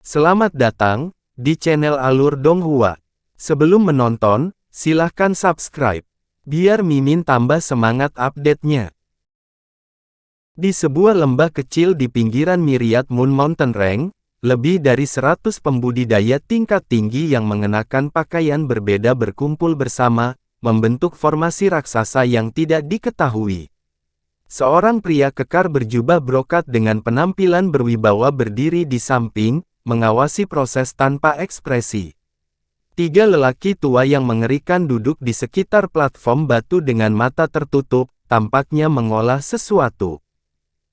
Selamat datang di channel Alur Donghua. Sebelum menonton, silahkan subscribe, biar Mimin tambah semangat update-nya. Di sebuah lembah kecil di pinggiran Myriad Moon Mountain Range, lebih dari 100 pembudidaya tingkat tinggi yang mengenakan pakaian berbeda berkumpul bersama, membentuk formasi raksasa yang tidak diketahui. Seorang pria kekar berjubah brokat dengan penampilan berwibawa berdiri di samping, mengawasi proses tanpa ekspresi. Tiga lelaki tua yang mengerikan duduk di sekitar platform batu dengan mata tertutup, tampaknya mengolah sesuatu.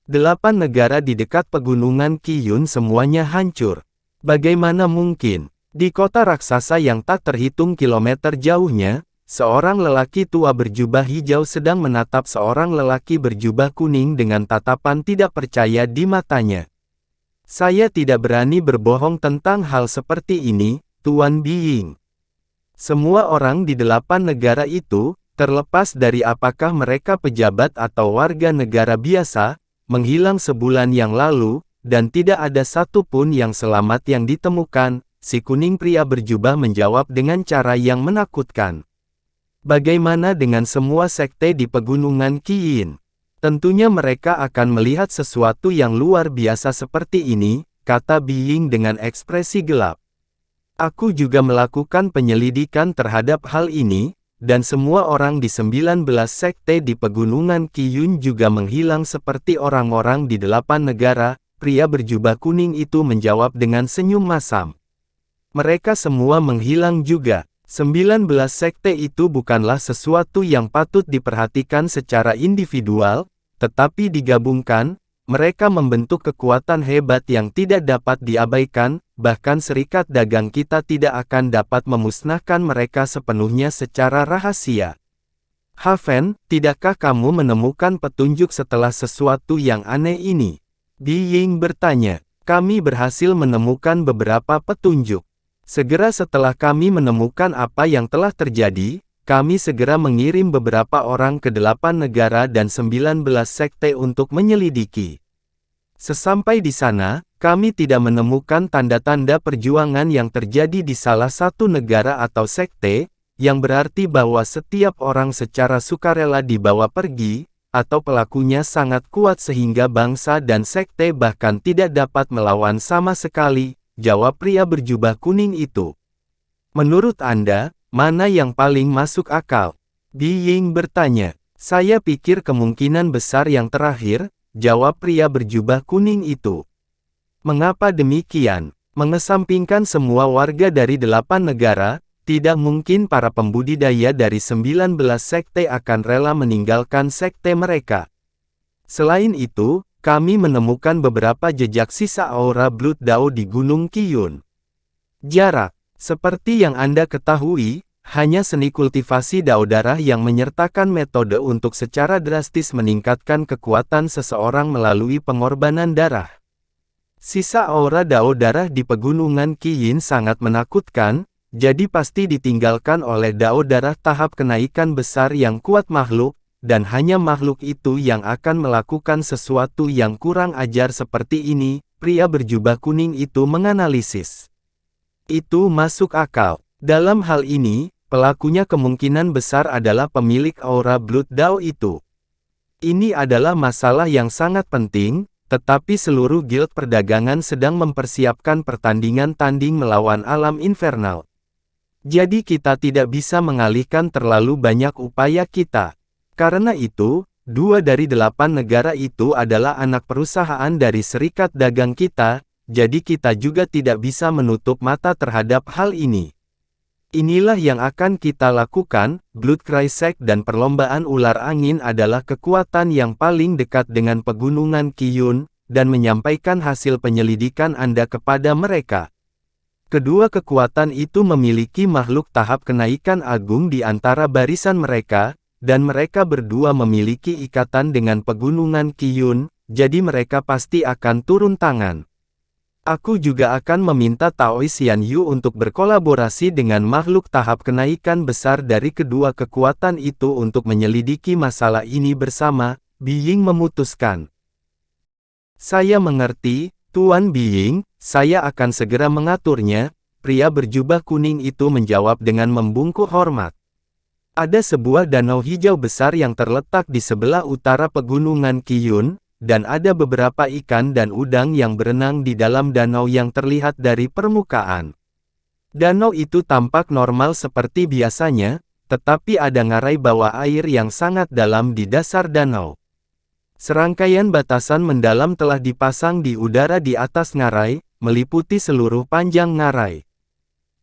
8 negara di dekat pegunungan Qiyun semuanya hancur. Bagaimana mungkin? Di kota raksasa yang tak terhitung kilometer jauhnya, seorang lelaki tua berjubah hijau sedang menatap seorang lelaki berjubah kuning dengan tatapan tidak percaya di matanya. Saya tidak berani berbohong tentang hal seperti ini, Tuan Biying. Semua orang di 8 negara itu, terlepas dari apakah mereka pejabat atau warga negara biasa, menghilang sebulan yang lalu, dan tidak ada satupun yang selamat yang ditemukan, si kuning pria berjubah menjawab dengan cara yang menakutkan. Bagaimana dengan semua sekte di pegunungan Qiyun? Tentunya mereka akan melihat sesuatu yang luar biasa seperti ini, kata Biying dengan ekspresi gelap. Aku juga melakukan penyelidikan terhadap hal ini, dan semua orang di 19 sekte di pegunungan Qiyun juga menghilang seperti orang-orang di 8 negara, pria berjubah kuning itu menjawab dengan senyum masam. Mereka semua menghilang juga. 19 sekte itu bukanlah sesuatu yang patut diperhatikan secara individual, tetapi digabungkan, mereka membentuk kekuatan hebat yang tidak dapat diabaikan, bahkan serikat dagang kita tidak akan dapat memusnahkan mereka sepenuhnya secara rahasia. Haven, tidakkah kamu menemukan petunjuk setelah sesuatu yang aneh ini? Biying bertanya. Kami berhasil menemukan beberapa petunjuk. Segera setelah kami menemukan apa yang telah terjadi, kami segera mengirim beberapa orang ke 8 negara dan 19 sekte untuk menyelidiki. Sesampai di sana, kami tidak menemukan tanda-tanda perjuangan yang terjadi di salah satu negara atau sekte, yang berarti bahwa setiap orang secara sukarela dibawa pergi, atau pelakunya sangat kuat sehingga bangsa dan sekte bahkan tidak dapat melawan sama sekali, jawab pria berjubah kuning itu. Menurut Anda, mana yang paling masuk akal? Biying bertanya. Saya pikir kemungkinan besar yang terakhir, jawab pria berjubah kuning itu. Mengapa demikian? Mengesampingkan semua warga dari 8 negara, tidak mungkin para pembudidaya dari 19 sekte akan rela meninggalkan sekte mereka. Selain itu, kami menemukan beberapa jejak sisa aura Blood Dao di Gunung Qiyun. Jarak. Seperti yang Anda ketahui, hanya seni kultivasi Dao darah yang menyertakan metode untuk secara drastis meningkatkan kekuatan seseorang melalui pengorbanan darah. Sisa aura Dao darah di pegunungan Qiyun sangat menakutkan, jadi pasti ditinggalkan oleh Dao darah tahap kenaikan besar yang kuat makhluk, dan hanya makhluk itu yang akan melakukan sesuatu yang kurang ajar seperti ini, pria berjubah kuning itu menganalisis. Itu masuk akal. Dalam hal ini, pelakunya kemungkinan besar adalah pemilik aura Blood Dao itu. Ini adalah masalah yang sangat penting, tetapi seluruh guild perdagangan sedang mempersiapkan pertandingan tanding melawan alam infernal. Jadi kita tidak bisa mengalihkan terlalu banyak upaya kita. Karena itu, 2 dari 8 negara itu adalah anak perusahaan dari serikat dagang kita, jadi kita juga tidak bisa menutup mata terhadap hal ini. Inilah yang akan kita lakukan. Blood Cry Sect dan perlombaan ular angin adalah kekuatan yang paling dekat dengan pegunungan Qiyun, dan menyampaikan hasil penyelidikan Anda kepada mereka. Kedua kekuatan itu memiliki makhluk tahap kenaikan agung di antara barisan mereka, dan mereka berdua memiliki ikatan dengan pegunungan Qiyun, jadi mereka pasti akan turun tangan. Aku juga akan meminta Tao Xian Yu untuk berkolaborasi dengan makhluk tahap kenaikan besar dari kedua kekuatan itu untuk menyelidiki masalah ini bersama, Biying memutuskan. Saya mengerti, Tuan Biying, saya akan segera mengaturnya, pria berjubah kuning itu menjawab dengan membungkuk hormat. Ada sebuah danau hijau besar yang terletak di sebelah utara pegunungan Qiyun, dan ada beberapa ikan dan udang yang berenang di dalam danau yang terlihat dari permukaan. Danau itu tampak normal seperti biasanya, tetapi ada ngarai bawah air yang sangat dalam di dasar danau. Serangkaian batasan mendalam telah dipasang di udara di atas ngarai, meliputi seluruh panjang ngarai.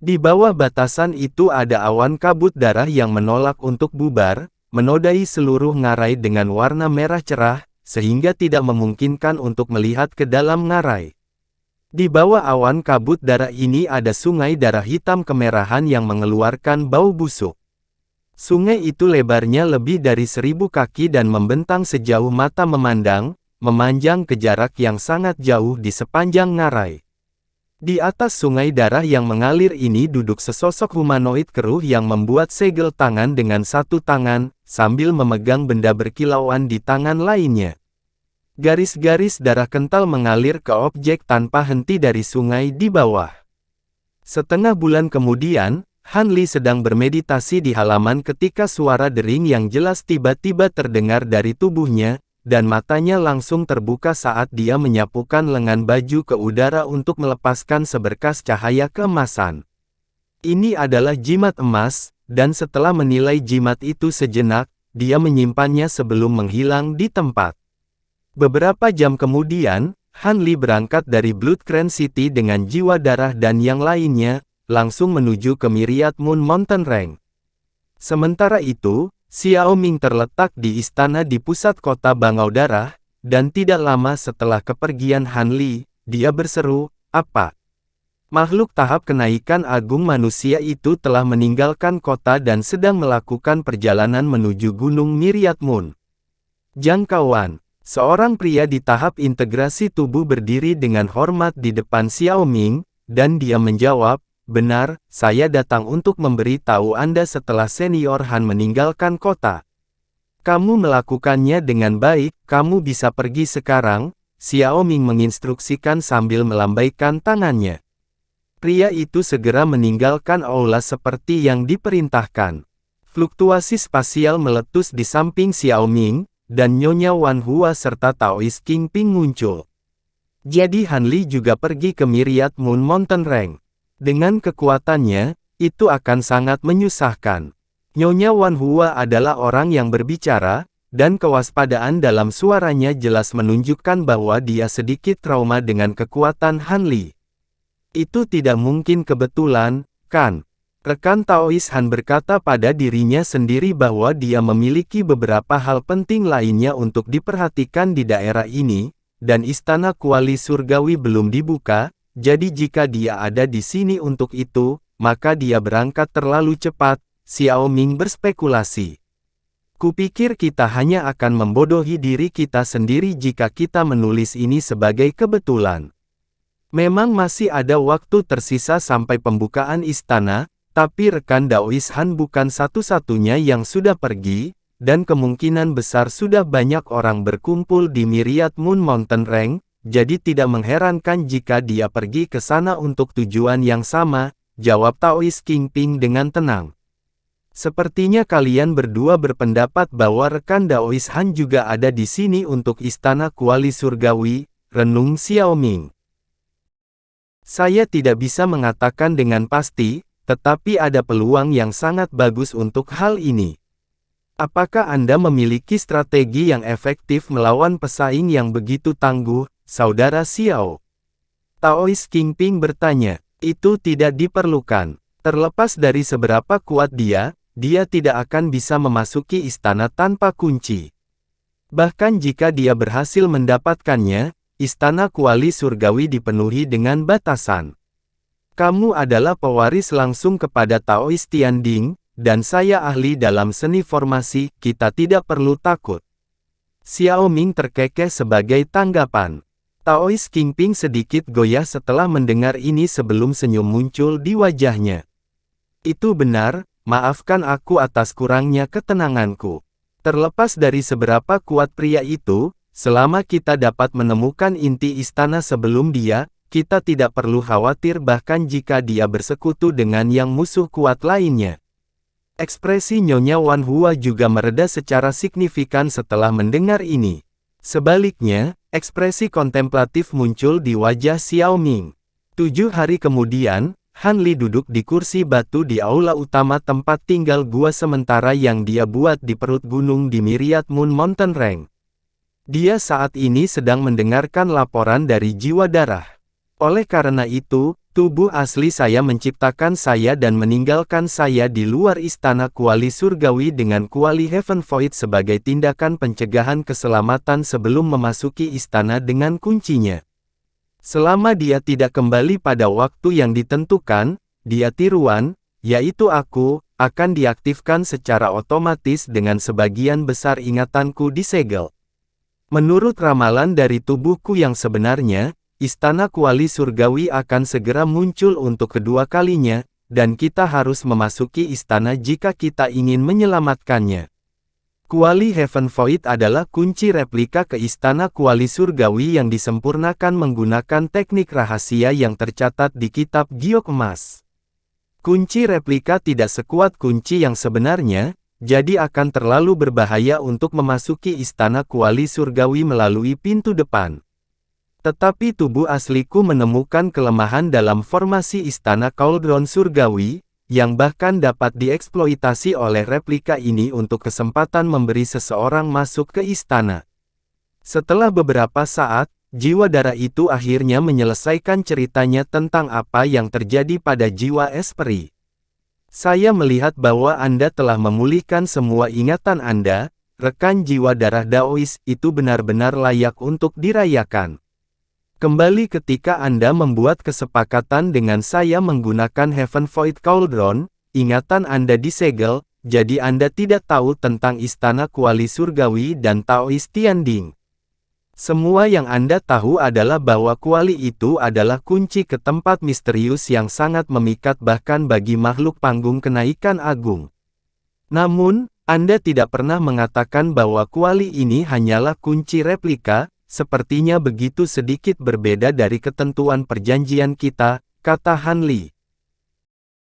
Di bawah batasan itu ada awan kabut darah yang menolak untuk bubar, menodai seluruh ngarai dengan warna merah cerah, sehingga tidak memungkinkan untuk melihat ke dalam ngarai. Di bawah awan kabut darah ini ada sungai darah hitam kemerahan yang mengeluarkan bau busuk. Sungai itu lebarnya lebih dari 1000 kaki dan membentang sejauh mata memandang, memanjang ke jarak yang sangat jauh di sepanjang ngarai. Di atas sungai darah yang mengalir ini duduk sesosok humanoid keruh yang membuat segel tangan dengan satu tangan, sambil memegang benda berkilauan di tangan lainnya. Garis-garis darah kental mengalir ke objek tanpa henti dari sungai di bawah. Setengah bulan kemudian, Han Li sedang bermeditasi di halaman ketika suara dering yang jelas tiba-tiba terdengar dari tubuhnya, dan matanya langsung terbuka saat dia menyapukan lengan baju ke udara untuk melepaskan seberkas cahaya keemasan. Ini adalah jimat emas, dan setelah menilai jimat itu sejenak, dia menyimpannya sebelum menghilang di tempat. Beberapa jam kemudian, Han Li berangkat dari Blood Crane City dengan jiwa darah dan yang lainnya, langsung menuju ke Myriad Moon Mountain Range. Sementara itu, Xiao Ming terletak di istana di pusat kota Bangau Darah, dan tidak lama setelah kepergian Han Li, dia berseru, "Apa? Makhluk tahap kenaikan agung manusia itu telah meninggalkan kota dan sedang melakukan perjalanan menuju Gunung Myriad Moon." Jangkauan. Seorang pria di tahap integrasi tubuh berdiri dengan hormat di depan Xiao Ming, dan dia menjawab, "Benar, saya datang untuk memberi tahu Anda setelah senior Han meninggalkan kota. Kamu melakukannya dengan baik, kamu bisa pergi sekarang," Xiao Ming menginstruksikan sambil melambaikan tangannya. Pria itu segera meninggalkan aula seperti yang diperintahkan. Fluktuasi spasial meletus di samping Xiao Ming, dan Nyonya Wan Hua serta Taoist King Ping muncul. Jadi Han Li juga pergi ke Myriad Moon Mountain Range. Dengan kekuatannya, itu akan sangat menyusahkan. Nyonya Wan Hua adalah orang yang berbicara, dan kewaspadaan dalam suaranya jelas menunjukkan bahwa dia sedikit trauma dengan kekuatan Han Li. Itu tidak mungkin kebetulan, kan? Rekan Taoist Han berkata pada dirinya sendiri bahwa dia memiliki beberapa hal penting lainnya untuk diperhatikan di daerah ini, dan istana kuali surgawi belum dibuka. Jadi jika dia ada di sini untuk itu, maka dia berangkat terlalu cepat, Xiao Ming berspekulasi. Kupikir kita hanya akan membodohi diri kita sendiri jika kita menulis ini sebagai kebetulan. Memang masih ada waktu tersisa sampai pembukaan istana, tapi rekan Daoist Han bukan satu-satunya yang sudah pergi, dan kemungkinan besar sudah banyak orang berkumpul di Myriad Moon Mountain Range. Jadi tidak mengherankan jika dia pergi ke sana untuk tujuan yang sama, jawab Taoist King Ping dengan tenang. Sepertinya kalian berdua berpendapat bahwa rekan Daoist Han juga ada di sini untuk istana kuali surgawi, renung Xiao Ming. Saya tidak bisa mengatakan dengan pasti, tetapi ada peluang yang sangat bagus untuk hal ini. Apakah Anda memiliki strategi yang efektif melawan pesaing yang begitu tangguh, Saudara Xiao? Taoist King Ping bertanya. Itu tidak diperlukan. Terlepas dari seberapa kuat dia tidak akan bisa memasuki istana tanpa kunci. Bahkan jika dia berhasil mendapatkannya, istana kuali surgawi dipenuhi dengan batasan. Kamu adalah pewaris langsung kepada Taoist Tianding, dan saya ahli dalam seni formasi, kita tidak perlu takut. Xiao Ming terkekeh sebagai tanggapan. Taoist King Ping sedikit goyah setelah mendengar ini sebelum senyum muncul di wajahnya. Itu benar, maafkan aku atas kurangnya ketenanganku. Terlepas dari seberapa kuat pria itu, selama kita dapat menemukan inti istana sebelum dia, kita tidak perlu khawatir bahkan jika dia bersekutu dengan yang musuh kuat lainnya. Ekspresi Nyonya Wan Hua juga mereda secara signifikan setelah mendengar ini. Sebaliknya, ekspresi kontemplatif muncul di wajah Xiao Ming. 7 hari kemudian, Han Li duduk di kursi batu di aula utama tempat tinggal gua sementara yang dia buat di perut gunung di Myriad Moon Mountain Range. Dia saat ini sedang mendengarkan laporan dari jiwa darah. Oleh karena itu, tubuh asli saya menciptakan saya dan meninggalkan saya di luar istana kuali surgawi dengan kuali Heaven Void sebagai tindakan pencegahan keselamatan sebelum memasuki istana dengan kuncinya. Selama dia tidak kembali pada waktu yang ditentukan, dia tiruan, yaitu aku, akan diaktifkan secara otomatis dengan sebagian besar ingatanku disegel. Menurut ramalan dari tubuhku yang sebenarnya, istana kuali surgawi akan segera muncul untuk kedua kalinya, dan kita harus memasuki istana jika kita ingin menyelamatkannya. Kuali Heaven Void adalah kunci replika ke istana kuali surgawi yang disempurnakan menggunakan teknik rahasia yang tercatat di kitab giok emas. Kunci replika tidak sekuat kunci yang sebenarnya, jadi akan terlalu berbahaya untuk memasuki istana kuali surgawi melalui pintu depan. Tetapi tubuh asliku menemukan kelemahan dalam formasi istana Cauldron surgawi, yang bahkan dapat dieksploitasi oleh replika ini untuk kesempatan memberi seseorang masuk ke istana. Setelah beberapa saat, jiwa darah itu akhirnya menyelesaikan ceritanya tentang apa yang terjadi pada jiwa Esprit. Saya melihat bahwa Anda telah memulihkan semua ingatan Anda, rekan jiwa darah Daois, itu benar-benar layak untuk dirayakan. Kembali ketika Anda membuat kesepakatan dengan saya menggunakan Heaven Void Cauldron, ingatan Anda disegel, jadi Anda tidak tahu tentang istana kuali surgawi dan Taois Tianding. Semua yang Anda tahu adalah bahwa kuali itu adalah kunci ke tempat misterius yang sangat memikat bahkan bagi makhluk panggung kenaikan agung. Namun, Anda tidak pernah mengatakan bahwa kuali ini hanyalah kunci replika, sepertinya begitu sedikit berbeda dari ketentuan perjanjian kita, kata Han Li.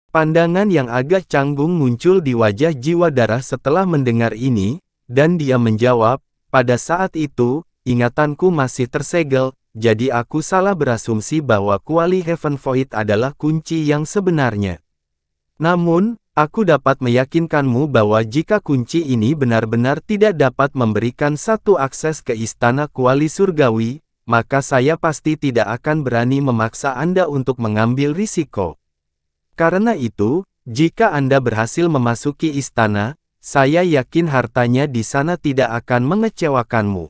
Pandangan yang agak canggung muncul di wajah jiwa darah setelah mendengar ini, dan dia menjawab, pada saat itu, ingatanku masih tersegel, jadi aku salah berasumsi bahwa kuali Heaven Void adalah kunci yang sebenarnya. Namun, aku dapat meyakinkanmu bahwa jika kunci ini benar-benar tidak dapat memberikan satu akses ke istana kuali surgawi, maka saya pasti tidak akan berani memaksa Anda untuk mengambil risiko. Karena itu, jika Anda berhasil memasuki istana, saya yakin hartanya di sana tidak akan mengecewakanmu.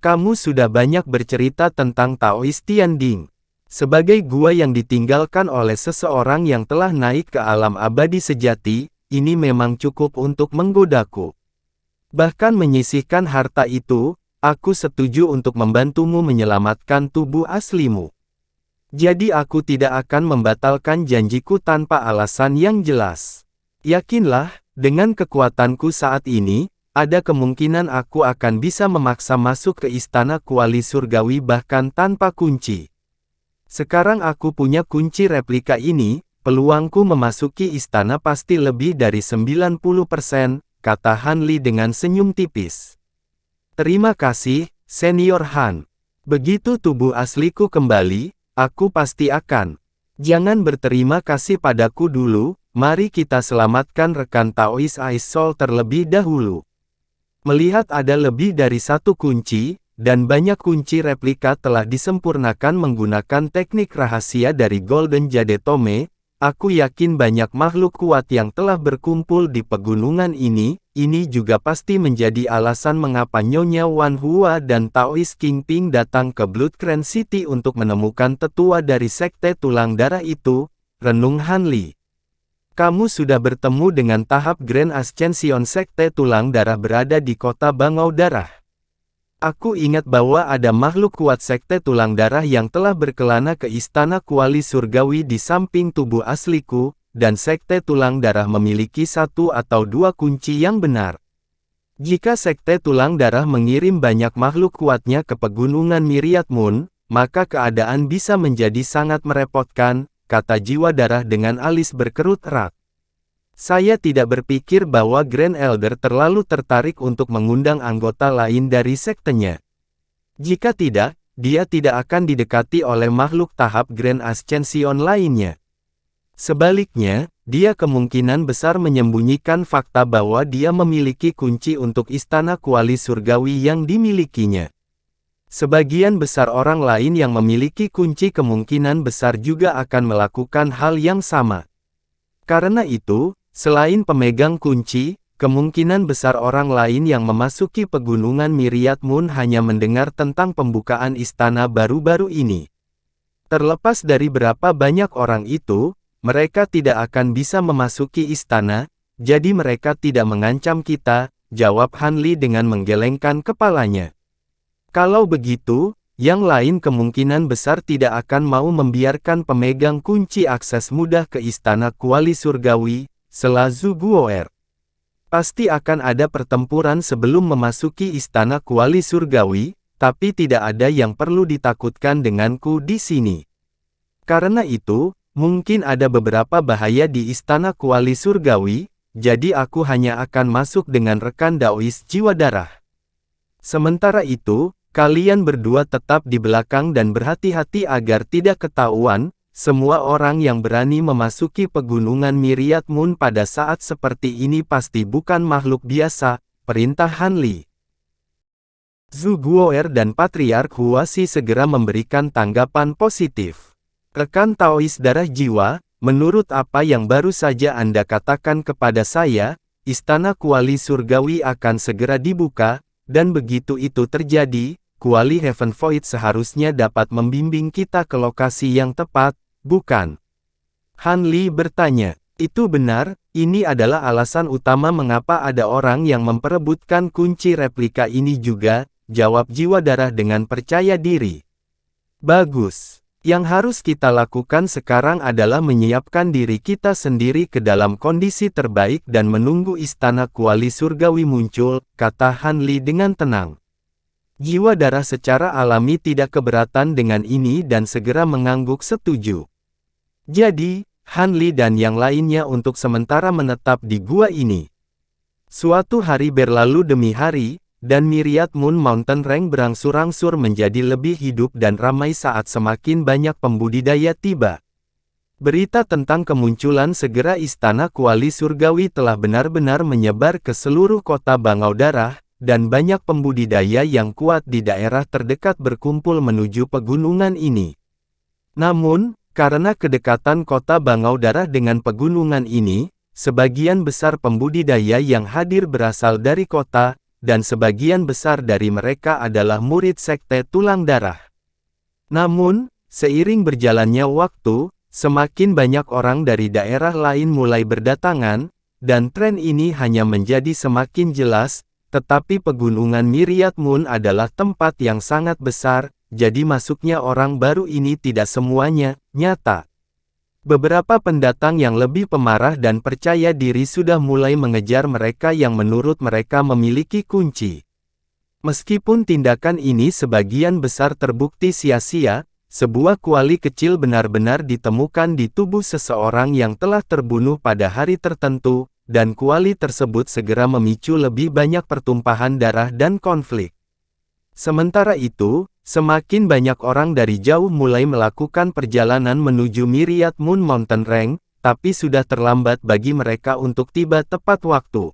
Kamu sudah banyak bercerita tentang Taois Tianding. Sebagai gua yang ditinggalkan oleh seseorang yang telah naik ke alam abadi sejati, ini memang cukup untuk menggodaku. Bahkan menyisihkan harta itu, aku setuju untuk membantumu menyelamatkan tubuh aslimu. Jadi aku tidak akan membatalkan janjiku tanpa alasan yang jelas. Yakinlah, dengan kekuatanku saat ini, ada kemungkinan aku akan bisa memaksa masuk ke istana kuali surgawi bahkan tanpa kunci. Sekarang aku punya kunci replika ini, peluangku memasuki istana pasti lebih dari 90%, kata Han Li dengan senyum tipis. Terima kasih, Senior Han. Begitu tubuh asliku kembali, aku pasti akan. Jangan berterima kasih padaku dulu, mari kita selamatkan rekan Taois Ice Soul terlebih dahulu. Melihat ada lebih dari satu kunci, dan banyak kunci replika telah disempurnakan menggunakan teknik rahasia dari Golden Jade Tome, aku yakin banyak makhluk kuat yang telah berkumpul di pegunungan ini juga pasti menjadi alasan mengapa Nyonya Wan Hua dan Taois Kingping datang ke Blood Crane City untuk menemukan tetua dari sekte tulang darah itu, renung Han Li. Kamu sudah bertemu dengan tahap Grand Ascension sekte tulang darah berada di kota Bangau Darah. Aku ingat bahwa ada makhluk kuat sekte tulang darah yang telah berkelana ke istana kuali surgawi di samping tubuh asliku, dan sekte tulang darah memiliki satu atau dua kunci yang benar. Jika Sekte Tulang Darah mengirim banyak makhluk kuatnya ke pegunungan Myriad Moon, maka keadaan bisa menjadi sangat merepotkan, kata Jiwa Darah dengan alis berkerut erat. Saya tidak berpikir bahwa Grand Elder terlalu tertarik untuk mengundang anggota lain dari sektenya. Jika tidak, dia tidak akan didekati oleh makhluk tahap Grand Ascension lainnya. Sebaliknya, dia kemungkinan besar menyembunyikan fakta bahwa dia memiliki kunci untuk istana kuali surgawi yang dimilikinya. Sebagian besar orang lain yang memiliki kunci kemungkinan besar juga akan melakukan hal yang sama. Karena itu, selain pemegang kunci, kemungkinan besar orang lain yang memasuki pegunungan Myriad Moon hanya mendengar tentang pembukaan istana baru-baru ini. Terlepas dari berapa banyak orang itu, mereka tidak akan bisa memasuki istana, jadi mereka tidak mengancam kita, jawab Han Li dengan menggelengkan kepalanya. Kalau begitu, yang lain kemungkinan besar tidak akan mau membiarkan pemegang kunci akses mudah ke istana kuali surgawi, sela Zhu Guo'er. Pasti akan ada pertempuran sebelum memasuki istana kuali surgawi, tapi tidak ada yang perlu ditakutkan denganku di sini. Karena itu, mungkin ada beberapa bahaya di istana kuali surgawi, jadi aku hanya akan masuk dengan rekan Daois Jiwa Darah. Sementara itu, kalian berdua tetap di belakang dan berhati-hati agar tidak ketahuan. Semua orang yang berani memasuki pegunungan Myriad Moon pada saat seperti ini pasti bukan makhluk biasa, perintah Han Li. Zhu Guo'er dan Patriark Huasi segera memberikan tanggapan positif. Rekan Taois Darah Jiwa, menurut apa yang baru saja Anda katakan kepada saya, istana kuali surgawi akan segera dibuka, dan begitu itu terjadi, kuali Heaven Void seharusnya dapat membimbing kita ke lokasi yang tepat, bukan? Han Li bertanya. Itu benar, ini adalah alasan utama mengapa ada orang yang memperebutkan kunci replika ini juga, jawab Jiwa Darah dengan percaya diri. Bagus. Yang harus kita lakukan sekarang adalah menyiapkan diri kita sendiri ke dalam kondisi terbaik dan menunggu istana kuali surgawi muncul, kata Han Li dengan tenang. Jiwa Darah secara alami tidak keberatan dengan ini dan segera mengangguk setuju. Jadi, Han Li dan yang lainnya untuk sementara menetap di gua ini. Suatu hari berlalu demi hari, dan Myriad Moon Mountain Range berangsur-angsur menjadi lebih hidup dan ramai saat semakin banyak pembudidaya tiba. Berita tentang kemunculan segera istana kuali surgawi telah benar-benar menyebar ke seluruh kota Bangau Darah, dan banyak pembudidaya yang kuat di daerah terdekat berkumpul menuju pegunungan ini. Namun, karena kedekatan kota Bangau Darah dengan pegunungan ini, sebagian besar pembudidaya yang hadir berasal dari kota, dan sebagian besar dari mereka adalah murid Sekte Tulang Darah. Namun, seiring berjalannya waktu, semakin banyak orang dari daerah lain mulai berdatangan, dan tren ini hanya menjadi semakin jelas, tetapi pegunungan Myriad Moon adalah tempat yang sangat besar, jadi masuknya orang baru ini tidak semuanya nyata. Beberapa pendatang yang lebih pemarah dan percaya diri sudah mulai mengejar mereka yang menurut mereka memiliki kunci. Meskipun tindakan ini sebagian besar terbukti sia-sia, sebuah kuali kecil benar-benar ditemukan di tubuh seseorang yang telah terbunuh pada hari tertentu, dan kuali tersebut segera memicu lebih banyak pertumpahan darah dan konflik. Sementara itu, semakin banyak orang dari jauh mulai melakukan perjalanan menuju Myriad Moon Mountain Range, tapi sudah terlambat bagi mereka untuk tiba tepat waktu.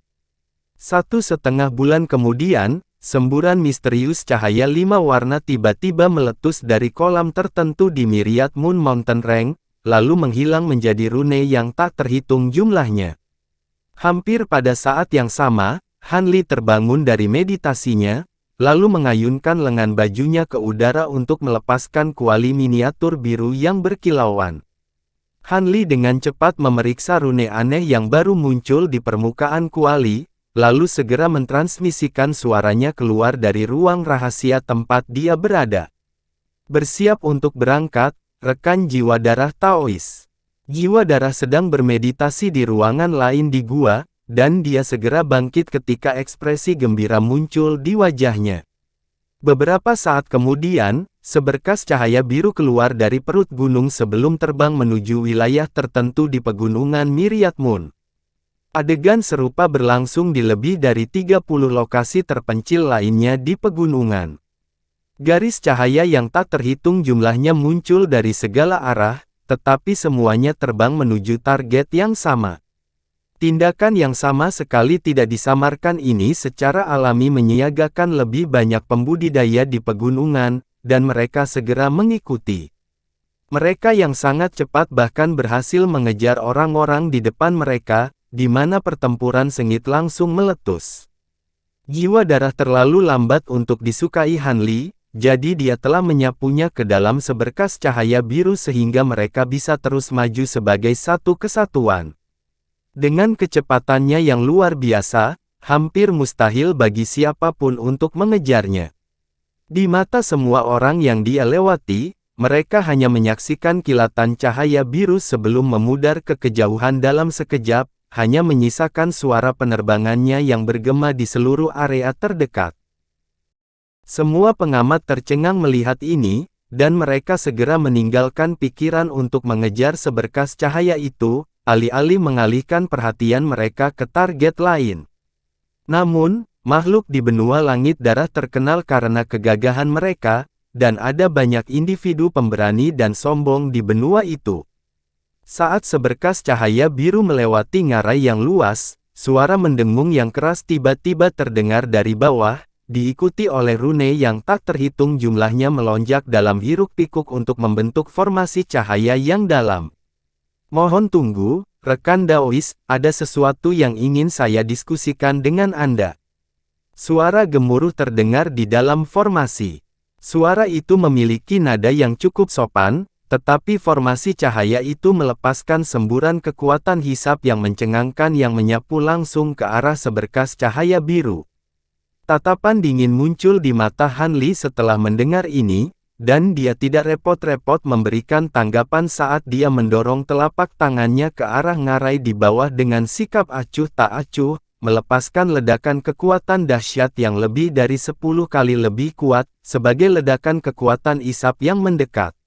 1,5 bulan kemudian, semburan misterius cahaya 5 warna tiba-tiba meletus dari kolam tertentu di Myriad Moon Mountain Range, lalu menghilang menjadi rune yang tak terhitung jumlahnya. Hampir pada saat yang sama, Han Li terbangun dari meditasinya, lalu mengayunkan lengan bajunya ke udara untuk melepaskan kuali miniatur biru yang berkilauan. Han Li dengan cepat memeriksa rune aneh yang baru muncul di permukaan kuali, lalu segera mentransmisikan suaranya keluar dari ruang rahasia tempat dia berada. Bersiap untuk berangkat, rekan Jiwa Darah Taois. Jiwa Darah sedang bermeditasi di ruangan lain di gua, dan dia segera bangkit ketika ekspresi gembira muncul di wajahnya. Beberapa saat kemudian, seberkas cahaya biru keluar dari perut gunung sebelum terbang menuju wilayah tertentu di pegunungan Myriad Moon. Adegan serupa berlangsung di lebih dari 30 lokasi terpencil lainnya di pegunungan. Garis cahaya yang tak terhitung jumlahnya muncul dari segala arah, tetapi semuanya terbang menuju target yang sama. Tindakan yang sama sekali tidak disamarkan ini secara alami menyiagakan lebih banyak pembudidaya di pegunungan, dan mereka segera mengikuti. Mereka yang sangat cepat bahkan berhasil mengejar orang-orang di depan mereka, di mana pertempuran sengit langsung meletus. Jiwa darah terlalu lambat untuk disukai Han Li, jadi dia telah menyapunya ke dalam seberkas cahaya biru sehingga mereka bisa terus maju sebagai satu kesatuan. Dengan kecepatannya yang luar biasa, hampir mustahil bagi siapapun untuk mengejarnya. Di mata semua orang yang dia lewati, mereka hanya menyaksikan kilatan cahaya biru sebelum memudar ke kejauhan dalam sekejap, hanya menyisakan suara penerbangannya yang bergema di seluruh area terdekat. Semua pengamat tercengang melihat ini, dan mereka segera meninggalkan pikiran untuk mengejar seberkas cahaya itu, alih-alih mengalihkan perhatian mereka ke target lain. Namun, makhluk di benua langit darah terkenal karena kegagahan mereka, dan ada banyak individu pemberani dan sombong di benua itu. Saat seberkas cahaya biru melewati ngarai yang luas, suara mendengung yang keras tiba-tiba terdengar dari bawah, diikuti oleh rune yang tak terhitung jumlahnya melonjak dalam hiruk-pikuk untuk membentuk formasi cahaya yang dalam. Mohon tunggu, rekan Daois, ada sesuatu yang ingin saya diskusikan dengan Anda. Suara gemuruh terdengar di dalam formasi. Suara itu memiliki nada yang cukup sopan, tetapi formasi cahaya itu melepaskan semburan kekuatan hisap yang mencengangkan yang menyapu langsung ke arah seberkas cahaya biru. Tatapan dingin muncul di mata Han Li setelah mendengar ini, dan dia tidak repot-repot memberikan tanggapan saat dia mendorong telapak tangannya ke arah ngarai di bawah dengan sikap acuh tak acuh, melepaskan ledakan kekuatan dahsyat yang lebih dari 10 kali lebih kuat, sebagai ledakan kekuatan isap yang mendekat.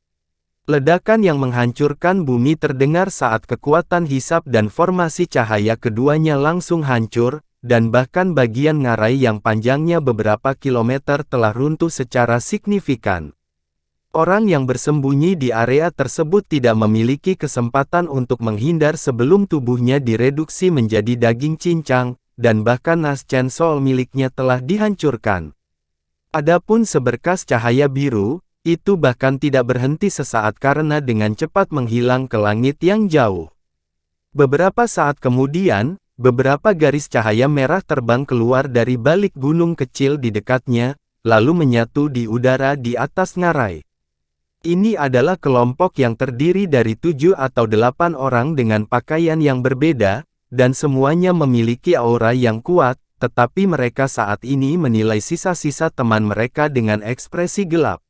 Ledakan yang menghancurkan bumi terdengar saat kekuatan hisap dan formasi cahaya keduanya langsung hancur, dan bahkan bagian ngarai yang panjangnya beberapa kilometer telah runtuh secara signifikan. Orang yang bersembunyi di area tersebut tidak memiliki kesempatan untuk menghindar sebelum tubuhnya direduksi menjadi daging cincang, dan bahkan Nas Chen Sol miliknya telah dihancurkan. Adapun seberkas cahaya biru, itu bahkan tidak berhenti sesaat karena dengan cepat menghilang ke langit yang jauh. Beberapa saat kemudian, beberapa garis cahaya merah terbang keluar dari balik gunung kecil di dekatnya, lalu menyatu di udara di atas ngarai. Ini adalah kelompok yang terdiri dari 7 atau 8 orang dengan pakaian yang berbeda, dan semuanya memiliki aura yang kuat, tetapi mereka saat ini menilai sisa-sisa teman mereka dengan ekspresi gelap.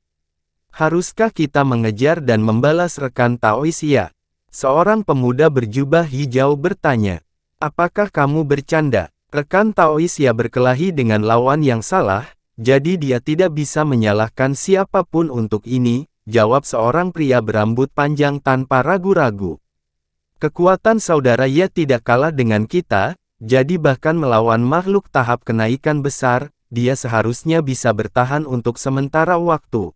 Haruskah kita mengejar dan membalas rekan Taoisia? Seorang pemuda berjubah hijau bertanya. Apakah kamu bercanda? Rekan Taoisia berkelahi dengan lawan yang salah, jadi dia tidak bisa menyalahkan siapapun untuk ini, jawab seorang pria berambut panjang tanpa ragu-ragu. Kekuatan saudara ya tidak kalah dengan kita, jadi bahkan melawan makhluk tahap kenaikan besar, dia seharusnya bisa bertahan untuk sementara waktu.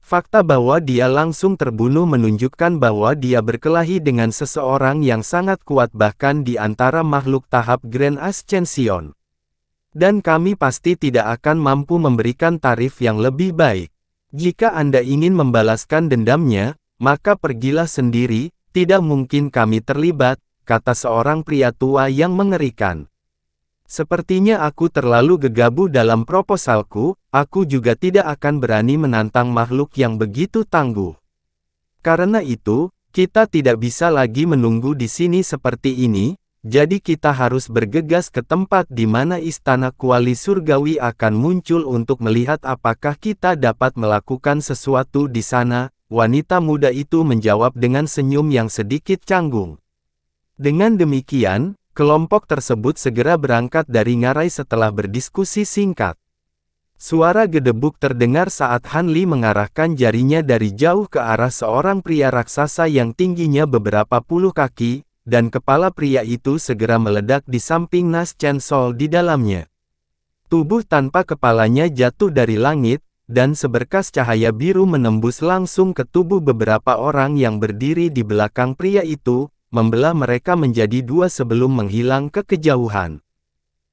Fakta bahwa dia langsung terbunuh menunjukkan bahwa dia berkelahi dengan seseorang yang sangat kuat bahkan di antara makhluk tahap Grand Ascension. Dan kami pasti tidak akan mampu memberikan tarif yang lebih baik. Jika Anda ingin membalaskan dendamnya, maka pergilah sendiri, tidak mungkin kami terlibat, kata seorang pria tua yang mengerikan. Sepertinya aku terlalu gegabah dalam proposalku, aku juga tidak akan berani menantang makhluk yang begitu tangguh. Karena itu, kita tidak bisa lagi menunggu di sini seperti ini, jadi kita harus bergegas ke tempat di mana istana kuali surgawi akan muncul untuk melihat apakah kita dapat melakukan sesuatu di sana. Wanita muda itu menjawab dengan senyum yang sedikit canggung. Dengan demikian, Kelompok tersebut segera berangkat dari ngarai setelah berdiskusi singkat. Suara gedebuk terdengar saat Han Li mengarahkan jarinya dari jauh ke arah seorang pria raksasa yang tingginya beberapa puluh kaki, dan kepala pria itu segera meledak di samping Nas Chen Sol di dalamnya. Tubuh tanpa kepalanya jatuh dari langit, dan seberkas cahaya biru menembus langsung ke tubuh beberapa orang yang berdiri di belakang pria itu, membelah mereka menjadi dua sebelum menghilang ke kejauhan.